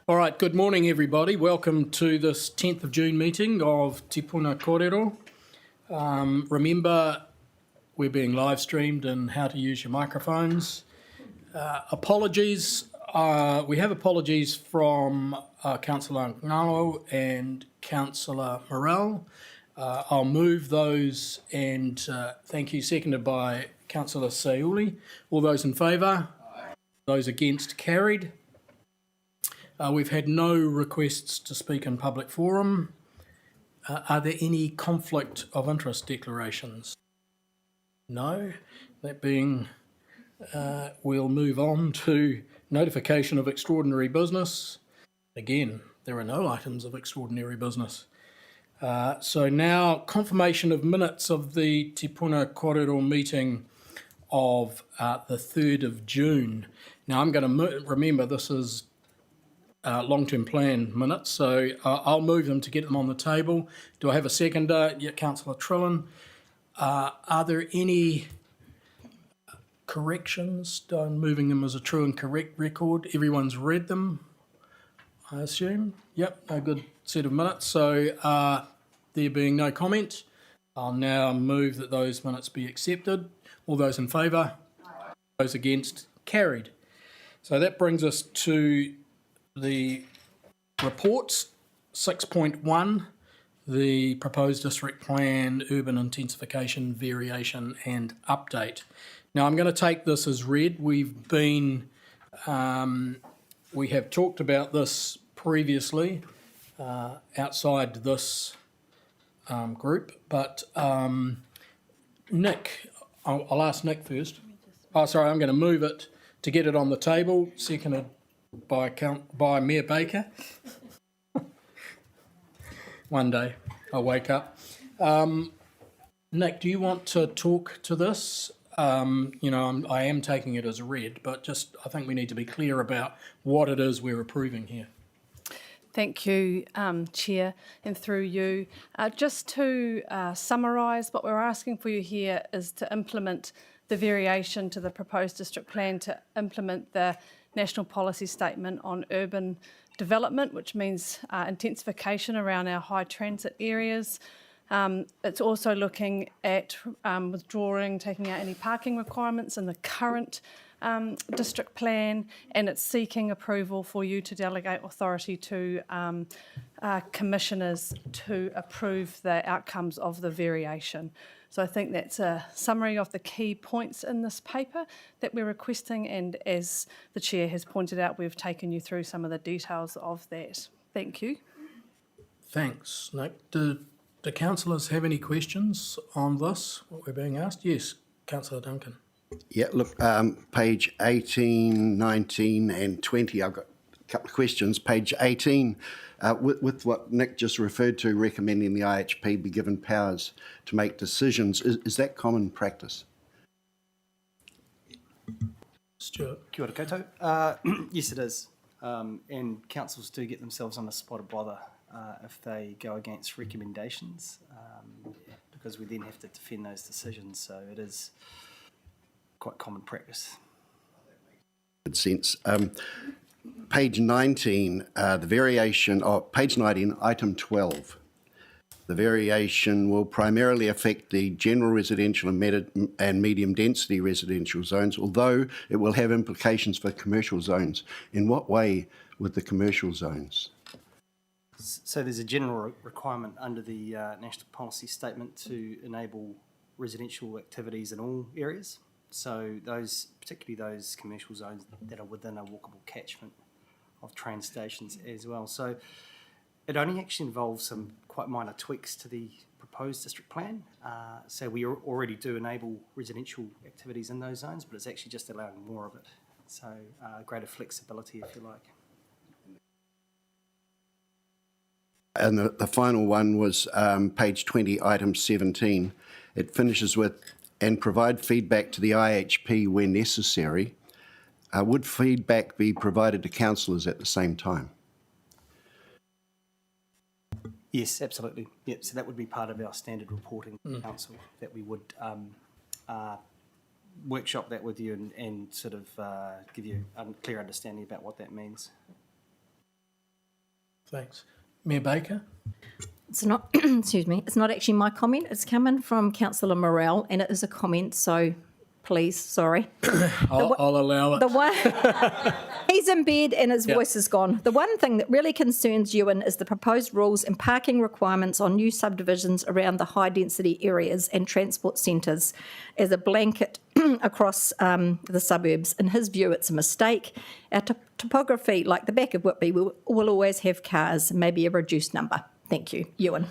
All right, good morning everybody. Welcome to this 10th of June meeting of Te Puna Kōrero. Remember, we're being live streamed and how to use your microphones. Apologies, we have apologies from Councillor Ngalo and Councillor Morel. I'll move those and thank you, seconded by Councillor Sayuli. All those in favour? Those against, carried. We've had no requests to speak in public forum. Are there any conflict of interest declarations? No. That being, we'll move on to notification of extraordinary business. Again, there are no items of extraordinary business. So now, confirmation of minutes of the Te Puna Kōrero meeting of the 3rd of June. Now, I'm going to remember this is long-term plan minutes, so I'll move them to get them on the table. Do I have a seconder? Yeah, Councillor Trillin. Are there any corrections? I'm moving them as a true and correct record. Everyone's read them, I assume. Yep, a good set of minutes. So there being no comment, I'll now move that those minutes be accepted. All those in favour? Those against? Carried. So that brings us to the reports. 6.1, the proposed district plan, urban intensification, variation and update. Now I'm going to take this as read. We have talked about this previously outside this group, but Nick, I'll ask Nick first. Oh, sorry, I'm going to move it to get it on the table, seconded by Mayor Baker. One day I'll wake up. Nick, do you want to talk to this? I am taking it as read, but just I think we need to be clear about what it is we're approving here. Thank you, Chair, and through you. Just to summarise, what we're asking for you here is to implement the variation to the proposed district plan to implement the National Policy Statement on Urban Development, which means intensification around our high transit areas. It's also looking at withdrawing, taking out any parking requirements in the current district plan, and it's seeking approval for you to delegate authority to commissioners to approve the outcomes of the variation. So I think that's a summary of the key points in this paper that we're requesting, and as the Chair has pointed out, we've taken you through some of the details of that. Thank you. Thanks, Nick. Do councillors have any questions on this, what we're being asked? Yes, Councillor Duncan. Yeah, look, page 18, 19 and 20, I've got a couple of questions. Page 18, with what Nick just referred to, recommending the IHP be given powers to make decisions, is that common practice? Stuart. Kia ora koutou. Yes, it is. And councils do get themselves on the spot of bother if they go against recommendations, because we then have to defend those decisions. So it is quite common practice. Good sense. Page 19, the variation, page 19, item 12. The variation will primarily affect the general residential and medium density residential zones, although it will have implications for commercial zones. In what way with the commercial zones? So there's a general requirement under the National Policy Statement to enable residential activities in all areas. So particularly those commercial zones that are within a walkable catchment of train stations as well. So it only actually involves some quite minor tweaks to the proposed district plan. So we already do enable residential activities in those zones, but it's actually just allowing more of it. So greater flexibility, if you like. And the final one was page 20, item 17. It finishes with, and provide feedback to the IHP where necessary. Would feedback be provided to councillors at the same time? Yes, absolutely. Yep. So that would be part of our standard reporting to council, that we would workshop that with you and sort of give you a clear understanding about what that means. Thanks. Mayor Baker? It's not, excuse me, it's not actually my comment. It's coming from Councillor Morrell, and it is a comment, so please, sorry. I'll allow it. The one, he's in bed and his voice is gone. The one thing that really concerns Ewan is the proposed rules and parking requirements on new subdivisions around the high-density areas and transport centres as a blanket across the suburbs. In his view, it's a mistake. Our topography, like the back of Whitby, will always have cars, maybe a reduced number. Thank you, Ewan.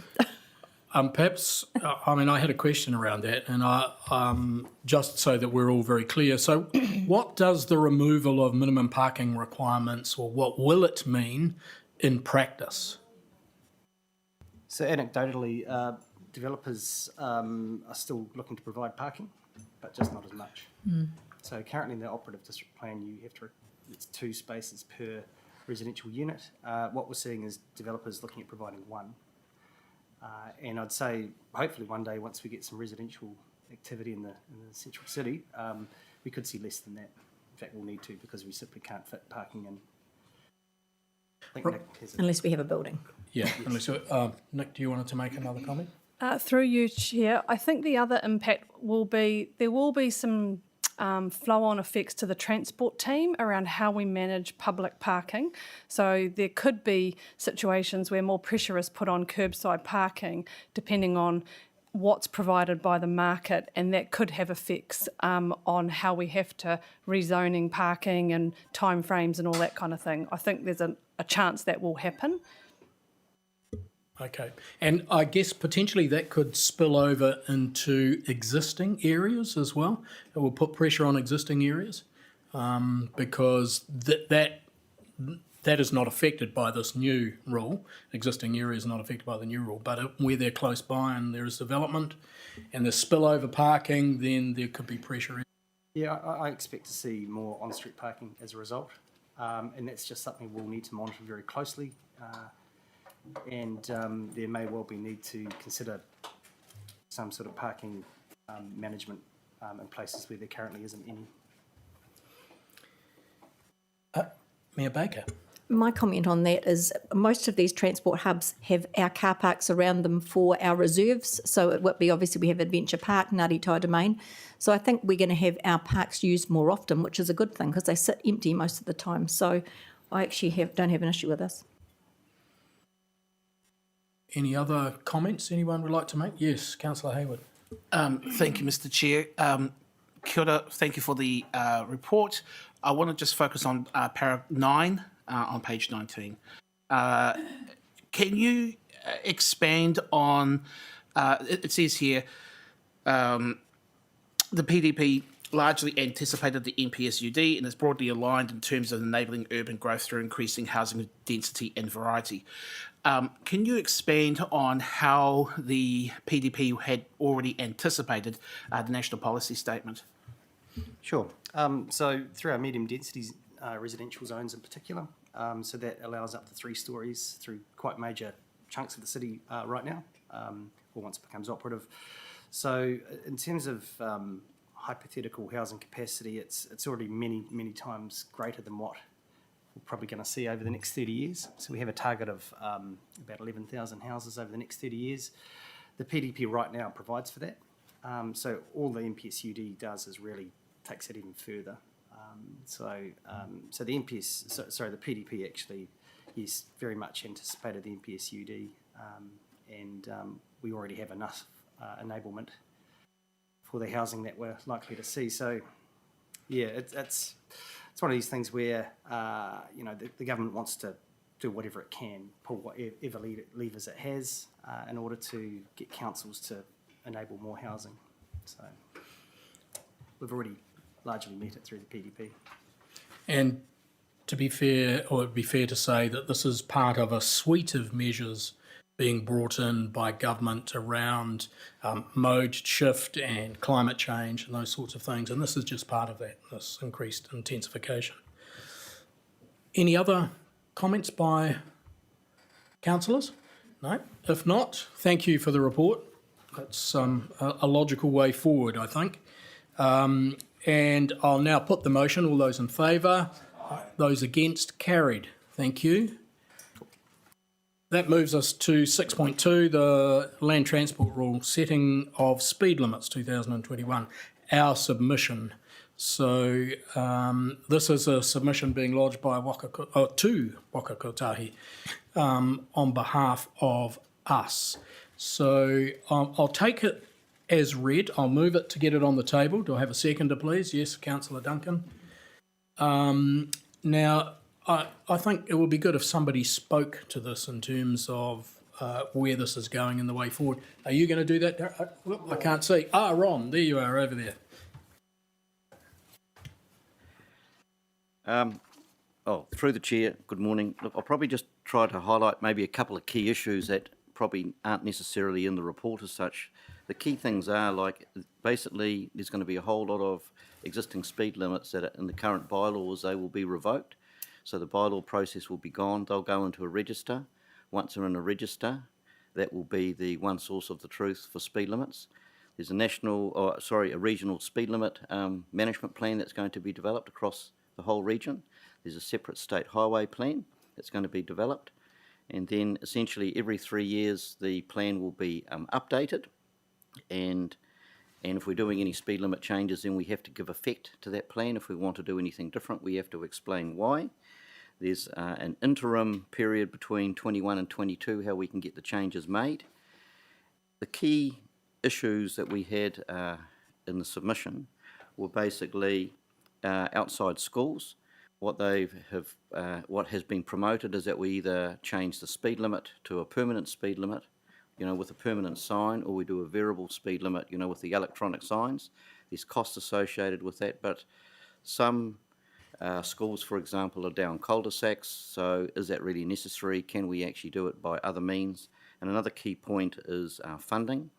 Perhaps, I had a question around that, and just so that we're all very clear. So what does the removal of minimum parking requirements, or what will it mean in practice? So anecdotally, developers are still looking to provide parking, but just not as much. So currently in the operative district plan, you have to, it's 2 spaces per residential unit. What we're seeing is developers looking at providing 1. And I'd say, hopefully one day, once we get some residential activity in the central city, we could see less than that. In fact, we'll need to, because we simply can't fit parking in. I think Nick has a- Unless we have a building. Yeah, unless, Nick, do you want to make another comment? Through you, Chair, I think the other impact will be, there will be some flow-on effects to the transport team around how we manage public parking. So there could be situations where more pressure is put on curbside parking, depending on what's provided by the market, and that could have effects on how we have to rezoning parking and timeframes and all that kind of thing. I think there's a chance that will happen. Okay, and I guess potentially that could spill over into existing areas as well. It will put pressure on existing areas because that is not affected by this new rule. Existing areas are not affected by the new rule, but where they're close by and there is development and there's spillover parking, then there could be pressure. Yeah, I expect to see more on-street parking as a result, and that's just something we'll need to monitor very closely. And there may well be need to consider some sort of parking management in places where there currently isn't any. Mayor Baker? My comment on that is most of these transport hubs have our car parks around them for our reserves. So at Whitby, obviously, we have Adventure Park, Ngāti Tai Domain. So I think we're going to have our parks used more often, which is a good thing because they sit empty most of the time. So I actually don't have an issue with this. Any other comments anyone would like to make? Yes, Councillor Hayward. Thank you, Mr. Chair. Kia ora, thank you for the report. I want to just focus on paragraph 9 on page 19. Can you expand on, it says here, the PDP largely anticipated the NPSUD and is broadly aligned in terms of enabling urban growth through increasing housing density and variety. Can you expand on how the PDP had already anticipated the national policy statement? Sure. So through our medium density residential zones in particular, so that allows up to 3 stories through quite major chunks of the city right now, or once it becomes operative. So in terms of hypothetical housing capacity, it's already many times greater than what we're probably going to see over the next 30 years. So we have a target of about 11,000 houses over the next 30 years. The PDP right now provides for that. So all the NPSUD does is really takes it even further. So the the PDP actually is very much anticipated the NPSUD, and we already have enough enablement for the housing that we're likely to see. So yeah, it's one of these things where the government wants to do whatever it can, pull whatever levers it has in order to get councils to enable more housing. So we've already largely met it through the PDP. And to be fair, or it'd be fair to say that this is part of a suite of measures being brought in by government around mode shift and climate change and those sorts of things. And this is just part of that, this increased intensification. Any other comments by councillors? No? If not, thank you for the report. That's a logical way forward, I think. And I'll now put the motion. All those in favour? Those against? Carried. Thank you. That moves us to 6.2, the Land Transport Rule, setting of speed limits 2021, our submission. So this is a submission being lodged by to Waka Kotahi on behalf of us. So I'll take it as read. I'll move it to get it on the table. Do I have a seconder, please? Yes, Councillor Duncan. Now, I think it would be good if somebody spoke to this in terms of where this is going and the way forward. Are you going to do that? I can't see. Ron, there you are over there. Through the chair, good morning. Look, I'll probably just try to highlight maybe a couple of key issues that probably aren't necessarily in the report as such. The key things are, like, basically there's going to be a whole lot of existing speed limits that are in the current bylaws. They will be revoked. So the bylaw process will be gone. They'll go into a register. Once they're in a register, that will be the one source of the truth for speed limits. There's a regional speed limit management plan that's going to be developed across the whole region. There's a separate state highway plan that's going to be developed. And then essentially every 3 years the plan will be updated. And if we're doing any speed limit changes, then we have to give effect to that plan. If we want to do anything different, we have to explain why. There's an interim period between 21 and 22, how we can get the changes made. The key issues that we had in the submission were basically outside schools. What has been promoted is that we either change the speed limit to a permanent speed limit, with a permanent sign, or we do a variable speed limit, with the electronic signs. There's costs associated with that, but some schools, for example, are down cul-de-sacs, so is that really necessary? Can we actually do it by other means? And another key point is funding.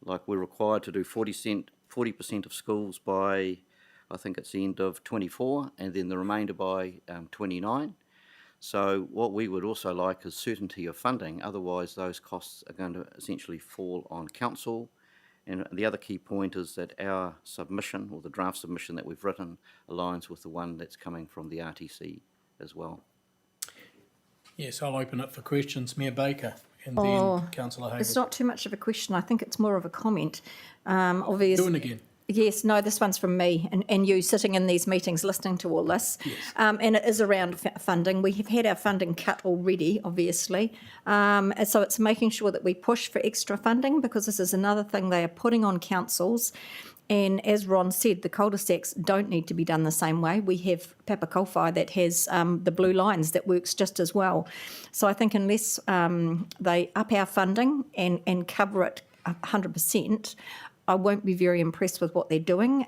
Like, we're required to do 40% of schools by, I think it's the end of 24, and then the remainder by 29. So what we would also like is certainty of funding, otherwise those costs are going to essentially fall on council. And the other key point is that our submission, or the draft submission that we've written, aligns with the one that's coming from the RTC as well. Yes, I'll open it for questions. Mayor Baker and then Councillor Hayward. It's not too much of a question. I think it's more of a comment. Obviously, Do it again. Yes, no, this one's from me and you sitting in these meetings listening to all this. Yes. And it is around funding. We have had our funding cut already, obviously. And so it's making sure that we push for extra funding, because this is another thing they are putting on councils. And as Ron said, the cul-de-sacs don't need to be done the same way. We have Papakowhai that has the blue lines that works just as well. So I think unless they up our funding and cover it 100%, I won't be very impressed with what they're doing.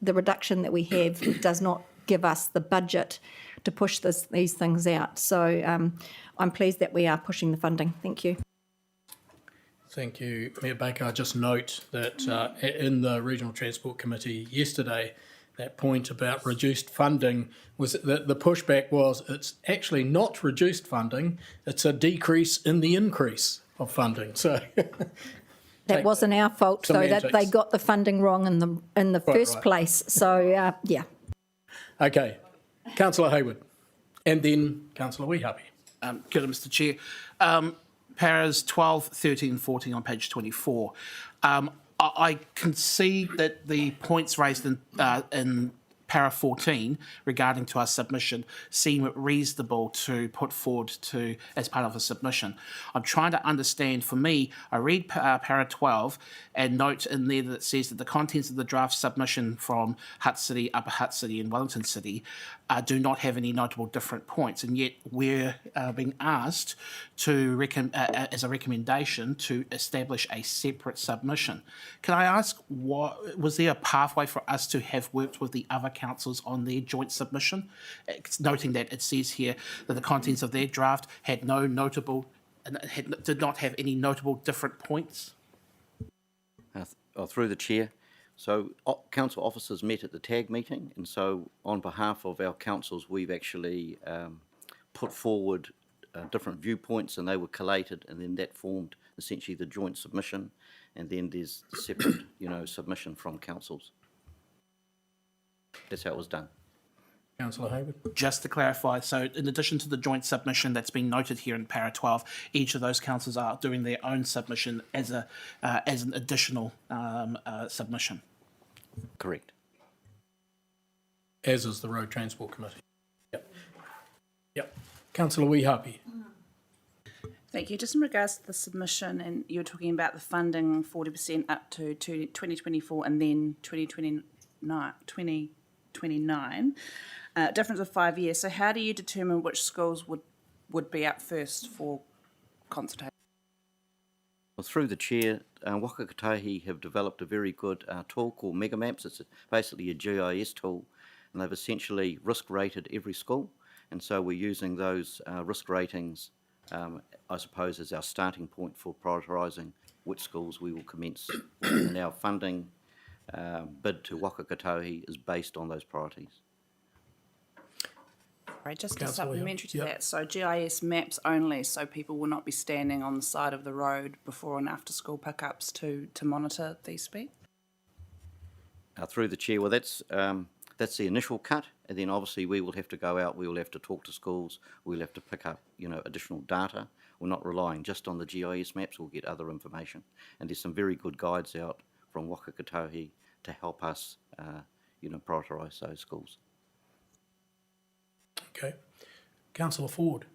The reduction that we have does not give us the budget to push these things out. So I'm pleased that we are pushing the funding. Thank you. Thank you, Mayor Baker. I just note that in the Regional Transport Committee yesterday, that point about reduced funding was that the pushback was it's actually not reduced funding, it's a decrease in the increase of funding. So that wasn't our fault, though, that they got the funding wrong in the first place. So, yeah. Okay. Councillor Hayward. And then Councillor Weehapi. Good, Mr. Chair. Paras 12, 13, 14 on page 24. I concede that the points raised in para 14 regarding to our submission seem reasonable to put forward to as part of a submission. I'm trying to understand, for me, I read para 12 and note in there that it says that the contents of the draft submission from Hutt City, Upper Hutt City and Wellington City do not have any notable different points, and yet we're being asked to as a recommendation to establish a separate submission. Can I ask, was there a pathway for us to have worked with the other councils on their joint submission? Noting that it says here that the contents of their draft had no notable, did not have any notable different points. Through the chair. So council officers met at the TAG meeting, and so on behalf of our councils, we've actually put forward different viewpoints, and they were collated, and then that formed essentially the joint submission, and then there's the separate, submission from councils. That's how it was done. Councillor Hayward. Just to clarify, so in addition to the joint submission that's been noted here in para 12, each of those councils are doing their own submission as an additional submission. Correct. As is the Road Transport Committee. Yep. Yep. Councillor Weehapi. Thank you. Just in regards to the submission, and you're talking about the funding 40% up to 2024 and then 2029, difference of 5 years. So how do you determine which schools would be up first for consultation? Well, through the chair, Waka Kotahi have developed a very good tool called Mega Maps. It's basically a GIS tool, and they've essentially risk rated every school, and so we're using those risk ratings, I suppose, as our starting point for prioritising which schools we will commence. And our funding bid to Waka Kotahi is based on those priorities. Right, just a Councillor, supplementary to yep. that. So GIS maps only, so people will not be standing on the side of the road before and after school pickups to monitor these speeds? Through the chair, well, that's the initial cut, and then obviously we will have to go out, we will have to talk to schools, we'll have to pick up, additional data. We're not relying just on the GIS maps, we'll get other information. And there's some very good guides out from Waka Kotahi to help us, prioritise those schools. Okay. Councillor Ford.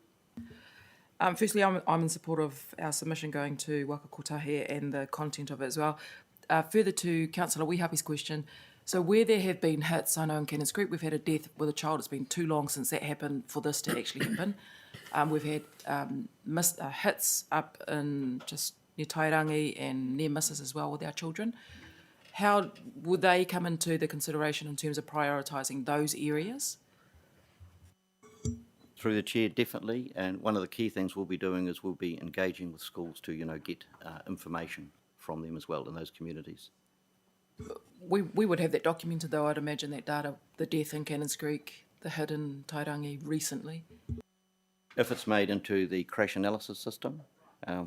Firstly, I'm in support of our submission going to Waka Kotahi and the content of it as well. Further to Councillor Weehapi's question, so where there have been hits, I know in Cannons Creek we've had a death with a child. It's been too long since that happened for this to actually happen. We've had hits up in just near Tairangi and near misses as well with our children. How would they come into the consideration in terms of prioritising those areas? Through the chair, definitely, and one of the key things we'll be doing is we'll be engaging with schools to, get information from them as well in those communities. We would have that documented though, I'd imagine, that data, the death in Cannons Creek, the hit in Tairangi recently. If it's made into the crash analysis system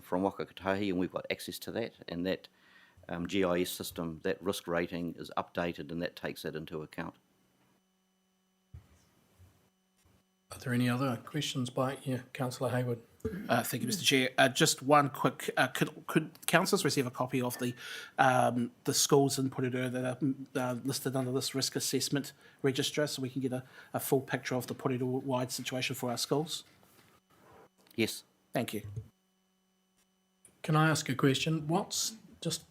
from Waka Kotahi, and we've got access to that, and that GIS system, that risk rating is updated and that takes that into account. Are there any other questions by Councillor Hayward? Thank you, Mr. Chair. Just one quick, could councillors receive a copy of the schools in Porirua that are listed under this risk assessment register, so we can get a full picture of the Porirua-wide situation for our schools? Yes. Thank you. Can I ask a question? What's, just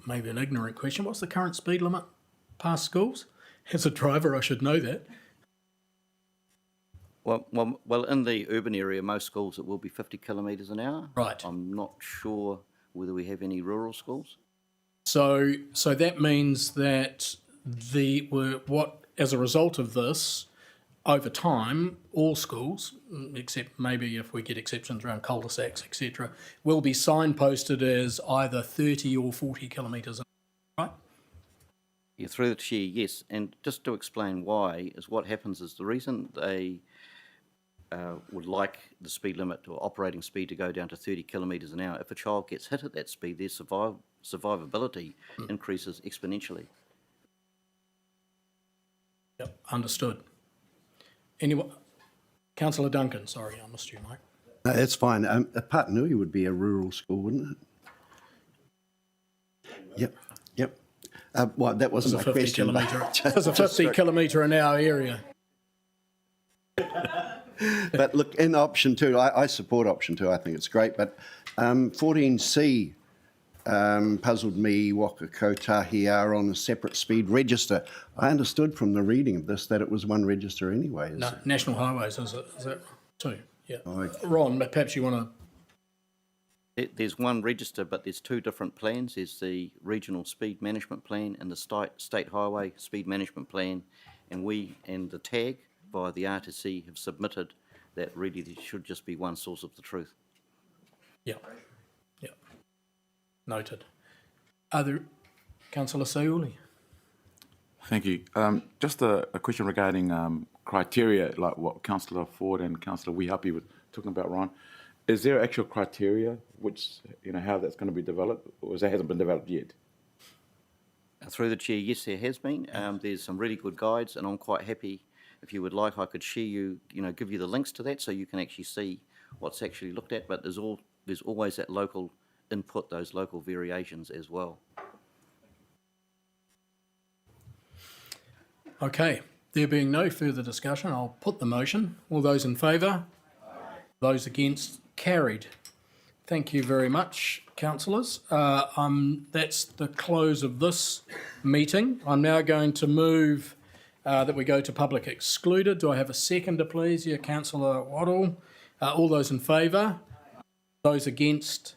maybe an ignorant question, what's the current speed limit past schools? As a driver, I should know that. Well, in the urban area, most schools it will be 50 kilometres an hour. Right. I'm not sure whether we have any rural schools. So that means that as a result of this, over time, all schools, except maybe if we get exceptions around cul-de-sacs, etc., will be signposted as either 30 or 40 kilometres an hour, right? Yeah, through the chair, yes. And just to explain why, is what happens is the reason they would like the speed limit or operating speed to go down to 30 kilometres an hour. If a child gets hit at that speed, their survivability increases exponentially. Yep, understood. Anyone? Councillor Duncan, sorry, I missed you, Mike. No, that's fine. Patanui would be a rural school, wouldn't it? Yep. Well, that wasn't my question. It's a 50 kilometre an hour area. But look, in option 2, I support option 2. I think it's great. But 14C puzzled me. Waka Kotahi are on a separate speed register. I understood from the reading of this that it was one register anyway. No, National Highways, is that 2? Yeah. Okay. Ron, perhaps you want to... There's one register, but there's 2 different plans. There's the Regional Speed Management Plan and the State Highway Speed Management Plan. And we and the TAG via the RTC have submitted that really there should just be one source of the truth. Yeah. Noted. Councillor Sayuli. Thank you. Just a question regarding criteria, like what Councillor Ford and Councillor Weehapi were talking about, Ron. Is there actual criteria which, how that's going to be developed, or that hasn't been developed yet? Through the chair, yes, there has been. There's some really good guides, and I'm quite happy If you would like, I could share you, give you the links to that so you can actually see what's actually looked at, but there's always that local input, those local variations as well. Okay, there being no further discussion, I'll put the motion. All those in favour? Those against? Carried. Thank you very much, councillors. That's the close of this meeting. I'm now going to move that we go to public excluded. Do I have a seconder, please? Yeah, Councillor Waddle. All those in favour? Those against?